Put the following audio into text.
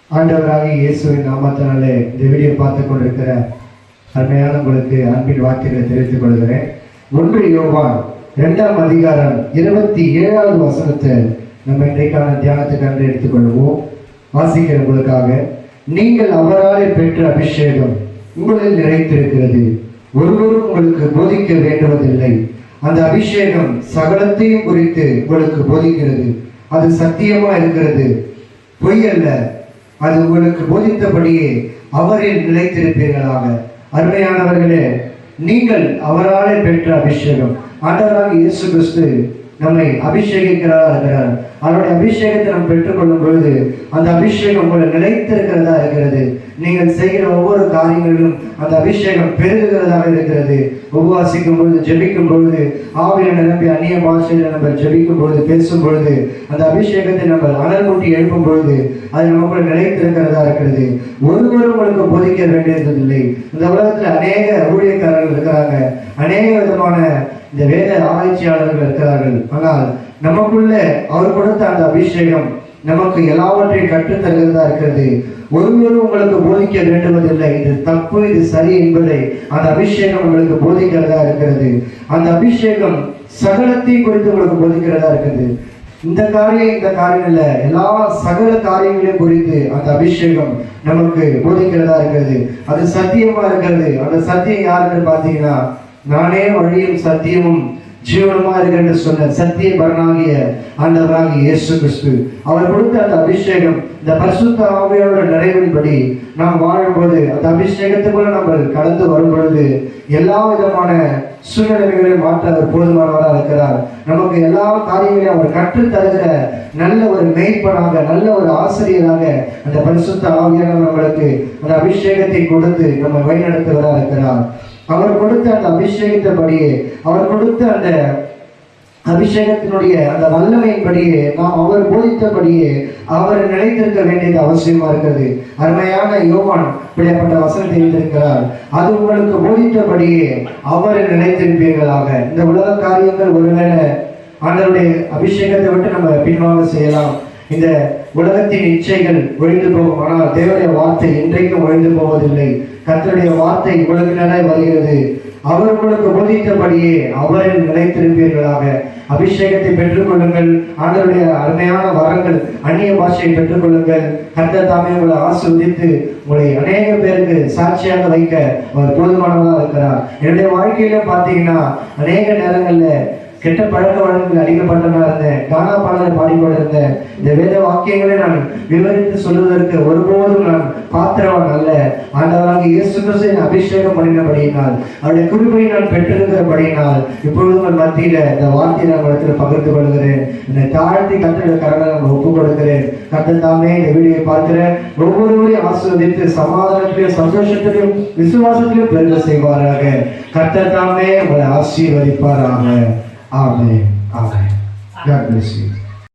ஆண்டவராகிய இயேசுவின் நாமத்தினாலே இந்த வீடியோ பார்த்து கொண்டிருக்கிற அருமையான உங்களுக்கு அன்பின் வார்த்தைகளை தெரிவித்துக் கொள்கிறேன். 1 யோவான் 2ஆம் அதிகாரம் 27வது வசனத்தை நம்ம இன்றைக்கான தியானத்துக்கு அன்று எடுத்துக்கொள்வோம். வாசிக்கிற உங்களுக்காக, நீங்கள் அவராலே பெற்ற அபிஷேகம் உங்களில் நிறைத்திருக்கிறது, ஒருவரும் உங்களுக்கு போதிக்க வேண்டுவதில்லை. அந்த அபிஷேகம் சகலத்தையும் குறித்து உங்களுக்கு போதிக்கிறது. அது சத்தியமா இருக்கிறது, பொய் அல்ல. அது உங்களுக்கு போதித்தபடியே அவரில் நிலைத்திருப்பீர்களாக. அருமையானவர்களே, நீங்கள் அவராலே பெற்ற அபிஷேகம், ஆண்டவராகிய இயேசு கிறிஸ்து நம்மை அபிஷேகிக்கிறதா இருக்கிறார். அவருடைய அபிஷேகத்தை நாம் பெற்றுக்கொள்ளும் பொழுது அந்த அபிஷேகம் உங்களை நிலைத்திருக்கிறதா இருக்கிறது. நீங்கள் செய்கிற ஒவ்வொரு காரியங்களிலும் அந்த அபிஷேகம் பெருகுகிறதாக இருக்கிறது. உபவாசிக்கும் பொழுது, ஜெபிக்கும் பொழுது, ஆவியில நிரம்பி அந்நிய பாஷையில நம்ம ஜெபிக்கும் பொழுது, பேசும் பொழுது, அந்த அபிஷேகத்தை நம்ம அனல் மூட்டி எழுப்பும் பொழுது அது நமக்குள்ள நிலைத்திருக்கிறதா இருக்கிறது. ஒருவரும் உங்களுக்கு போதிக்க வேண்டியதில்லை. இந்த உலகத்துல அநேக ஊழியக்காரர்கள் இருக்கிறாங்க, அநேக விதமான இந்த வேத ஆராய்ச்சியாளர்கள் இருக்கிறார்கள். ஆனால் நமக்குள்ள அவர் கொடுத்த அந்த அபிஷேகம் நமக்கு எல்லாவற்றையும் கற்றுத் தருகிறதா இருக்கிறது. ஒருவரும் உங்களுக்கு போதிக்க வேண்டுவதில்லை, இது தப்பு, இது சரி என்பதை அந்த அபிஷேகம் உங்களுக்கு போதிக்கிறதா இருக்கிறது. அந்த அபிஷேகம் சகலத்தையும் குறித்து உங்களுக்கு போதிக்கிறதா இருக்கிறது. இந்த காரியம் இல்ல, எல்லா சகல காரியங்களையும் குறித்து அந்த அபிஷேகம் நமக்கு போதிக்கிறதா இருக்கிறது. அது சத்தியமா இருக்கிறது. அந்த சத்தியம் யாருன்னு பாத்தீங்கன்னா, நானே வழியும் சத்தியமும் ஜீவனமா இருக்கிற சொன்ன சத்திய பரனாகிய ஆண்டவராகிய இயேசு கிறிஸ்து அவர் கொடுத்த அந்த அபிஷேகம், இந்த பரிசுத்த ஆவியோட நிறைவின்படி நாம் வாழும்போது, அந்த அபிஷேகத்துக்குள்ள நம்ம கடந்து வரும் பொழுது எல்லா விதமான சூழ்நிலைகளையும் மாற்ற அவர் போதுமானவராக இருக்கிறார். நமக்கு எல்லா காரியங்களையும் அவர் கற்றுத் தருகிற நல்ல ஒரு மெய்ப்பனாக, நல்ல ஒரு ஆசிரியராக அந்த பரிசுத்த ஆவியானவர் நம்மளுக்கு அந்த அபிஷேகத்தை கொடுத்து நம்ம வழிநடத்துவராக இருக்கிறார். அவர் கொடுத்த அந்த அபிஷேகத்தின்படியே, அவர் கொடுத்த அந்த அபிஷேகத்தினுடைய அந்த வல்லமையின்படியே நாம் அவர் போதித்தபடியே அவர் நிலைத்திருக்க வேண்டியது அவசியமா இருக்கிறது. அருமையான யோவான் இப்படிப்பட்ட வசனத்தை எழுதியிருக்கிறார், அது உங்களுக்கு போதித்தபடியே அவர் நிலைத்திருப்பீர்களாக. இந்த உலக காரியங்கள் ஒருவேளை ஆண்டவருடைய அபிஷேகத்தை விட்டு நம்ம பின்வாங்க செய்யலாம். இந்த உலகத்தின் இச்சைகள் ஒழிந்து போகும், ஆனால் தேவனுடைய வார்த்தை என்றைக்கும் ஒழிந்து போவதில்லை. கர்த்தருடைய வார்த்தை உங்களுக்கு நிலை வருகிறது. அவர் உங்களுக்கு போதித்தபடியே அவரில் நிலைத்திருப்பீர்களாக. அபிஷேகத்தை பெற்றுக்கொள்ளுங்கள். ஆண்டவருடைய அருமையான வரங்கள், அந்நிய பாஷையை பெற்றுக்கொள்ளுங்கள். கர்த்தர் தாமே உங்களை ஆசீர்வதித்து உங்களை அநேக பேருக்கு சாட்சியாக வைக்க அவர் போதுமானவராக இருக்கிறார். என்னுடைய வாழ்க்கையில பாத்தீங்கன்னா அநேக நேரங்கள்ல கெட்ட பழக்க வழக்கங்கள் அடிக்கப்பட்டனா இருந்தேன், கானா பாடலை பாடிக்கொண்டிருந்தேன். இந்த வேத வாக்கியங்களை நான் விவரித்து சொல்வதற்கு ஒருபோதும் நான் பாத்திரவன் அல்ல. ஆண்டவராகிய இயேசு கிறிஸ்து அபிஷேகம் பண்ணினபடியினால், அவருடைய கிருபையை நான் பெற்றிருக்கிறபடியினால் இப்பொழுது மத்தியில இந்த வார்த்தையை நான் இடத்துல பகிர்ந்து கொள்கிறேன். என்னை தாழ்த்தி கர்த்தருடைய கரங்களை நான் ஒப்புக் கொடுக்கிறேன். கர்த்தர் தாமே இந்த வீடியோவை பார்க்கிற ஒவ்வொருவரையும் ஆசீர்வதித்து சமாதானத்திலையும் சந்தோஷத்திலையும் விசுவாசத்திலையும் பெருக செய்வாராக. கர்த்தர் தாமே உங்களை ஆசீர்வதிப்பாராக. Amen. Amen. God bless you.